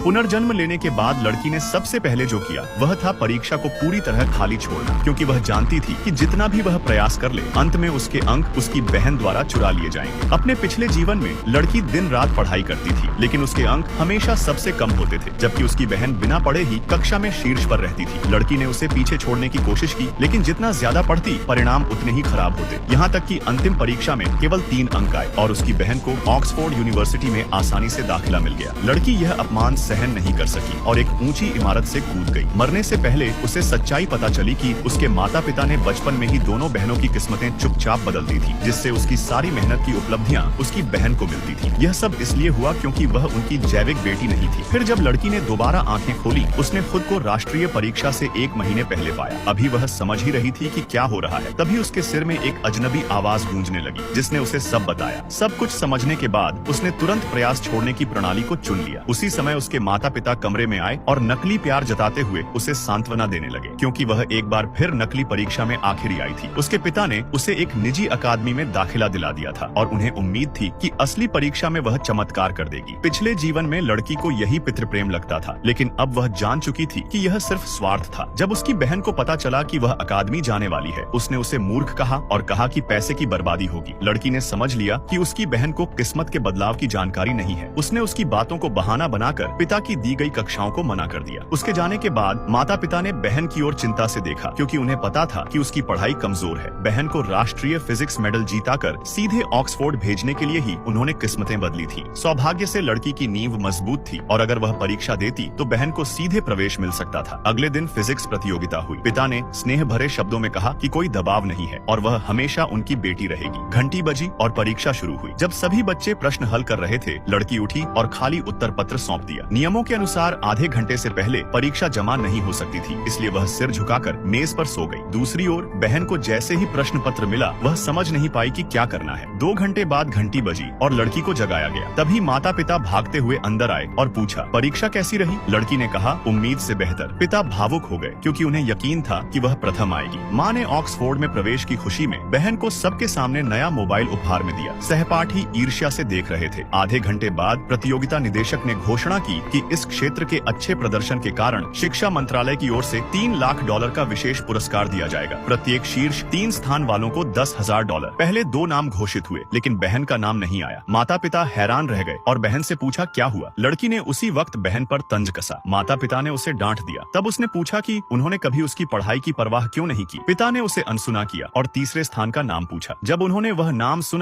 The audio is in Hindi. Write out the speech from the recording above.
पुनर्जन्म लेने के बाद लड़की ने सबसे पहले जो किया वह था परीक्षा को पूरी तरह खाली छोड़ना, क्योंकि वह जानती थी कि जितना भी वह प्रयास कर ले अंत में उसके अंक उसकी बहन द्वारा चुरा लिए जाएंगे। अपने पिछले जीवन में लड़की दिन रात पढ़ाई करती थी, लेकिन उसके अंक हमेशा सबसे कम होते थे, जबकि उसकी बहन बिना पढ़े ही कक्षा में शीर्ष पर रहती थी। लड़की ने उसे पीछे छोड़ने की कोशिश की, लेकिन जितना ज्यादा पढ़ती परिणाम उतने ही खराब होते। यहाँ तक कि अंतिम परीक्षा में केवल 3 अंक आए और उसकी बहन को ऑक्सफोर्ड यूनिवर्सिटी में आसानी से दाखिला मिल गया। लड़की यह अपमान सहन नहीं कर सकी और एक ऊंची इमारत से कूद गई। मरने से पहले उसे सच्चाई पता चली कि उसके माता पिता ने बचपन में ही दोनों बहनों की किस्मतें चुपचाप बदल दी थी, जिससे उसकी सारी मेहनत की उपलब्धियां उसकी बहन को मिलती थी। यह सब इसलिए हुआ क्योंकि वह उनकी जैविक बेटी नहीं थी। फिर जब लड़की ने दोबारा आंखें खोली, उसने खुद को राष्ट्रीय परीक्षा से 1 महीने पहले पाया। अभी वह समझ ही रही थी कि क्या हो रहा है, तभी उसके सिर में एक अजनबी आवाज गूंजने लगी, जिसने उसे सब बताया। सब कुछ समझने के बाद उसने तुरंत प्रयास छोड़ने की प्रणाली को चुन लिया। उसी समय उसके माता पिता कमरे में आए और नकली प्यार जताते हुए उसे सांत्वना देने लगे, क्योंकि वह एक बार फिर नकली परीक्षा में आखिरी आई थी। उसके पिता ने उसे एक निजी अकादमी में दाखिला दिला दिया था और उन्हें उम्मीद थी कि असली परीक्षा में वह चमत्कार कर देगी। पिछले जीवन में लड़की को यही पितृप्रेम लगता था, लेकिन अब वह जान चुकी थी कि यह सिर्फ स्वार्थ था। जब उसकी बहन को पता चला कि वह अकादमी जाने वाली है, उसने उसे मूर्ख कहा और कहा कि पैसे की बर्बादी होगी। लड़की ने समझ लिया कि उसकी बहन को किस्मत के बदलाव की जानकारी नहीं है। उसने उसकी बातों को बहाना बनाकर पिता की दी गई कक्षाओं को मना कर दिया। उसके जाने के बाद माता पिता ने बहन की ओर चिंता से देखा, क्योंकि उन्हें पता था कि उसकी पढ़ाई कमजोर है। बहन को राष्ट्रीय फिजिक्स मेडल जीताकर सीधे ऑक्सफोर्ड भेजने के लिए ही उन्होंने किस्मतें बदली थी। सौभाग्य से लड़की की नींव मजबूत थी और अगर वह परीक्षा देती तो बहन को सीधे प्रवेश मिल सकता था। अगले दिन फिजिक्स प्रतियोगिता हुई। पिता ने स्नेह भरे शब्दों में कहा कि कोई दबाव नहीं है और वह हमेशा उनकी बेटी रहेगी। घंटी बजी और परीक्षा शुरू हुई। जब सभी बच्चे प्रश्न हल कर रहे थे, लड़की उठी और खाली उत्तर पत्र सौंप दिया। नियमों के अनुसार आधे घंटे से पहले परीक्षा जमा नहीं हो सकती थी, इसलिए वह सिर झुकाकर मेज पर सो गई। दूसरी ओर बहन को जैसे ही प्रश्न पत्र मिला, वह समझ नहीं पाई कि क्या करना है। 2 घंटे बाद घंटी बजी और लड़की को जगाया गया। तभी माता पिता भागते हुए अंदर आए और पूछा, परीक्षा कैसी रही? लड़की ने कहा, उम्मीद से बेहतर। पिता भावुक हो गए, क्योंकि उन्हें यकीन था कि वह प्रथम आएगी। माँ ने ऑक्सफोर्ड में प्रवेश की खुशी में बहन को सबके सामने नया मोबाइल उपहार में दिया। सहपाठी ईर्ष्या से देख रहे थे। आधे घंटे बाद प्रतियोगिता निदेशक ने घोषणा की कि इस क्षेत्र के अच्छे प्रदर्शन के कारण शिक्षा मंत्रालय की ओर से $3 लाख का विशेष पुरस्कार दिया जाएगा। प्रत्येक शीर्ष 3 स्थान वालों को $10,000। पहले 2 नाम घोषित हुए, लेकिन बहन का नाम नहीं आया। माता पिता हैरान रह गए और बहन से पूछा क्या हुआ। लड़की ने उसी वक्त बहन पर तंज कसा। माता पिता ने उसे डांट दिया। तब उसने पूछा कि उन्होंने कभी उसकी पढ़ाई की परवाह क्यों नहीं की। पिता ने उसे अनसुना किया और तीसरे स्थान का नाम पूछा। जब उन्होंने वह नाम सुना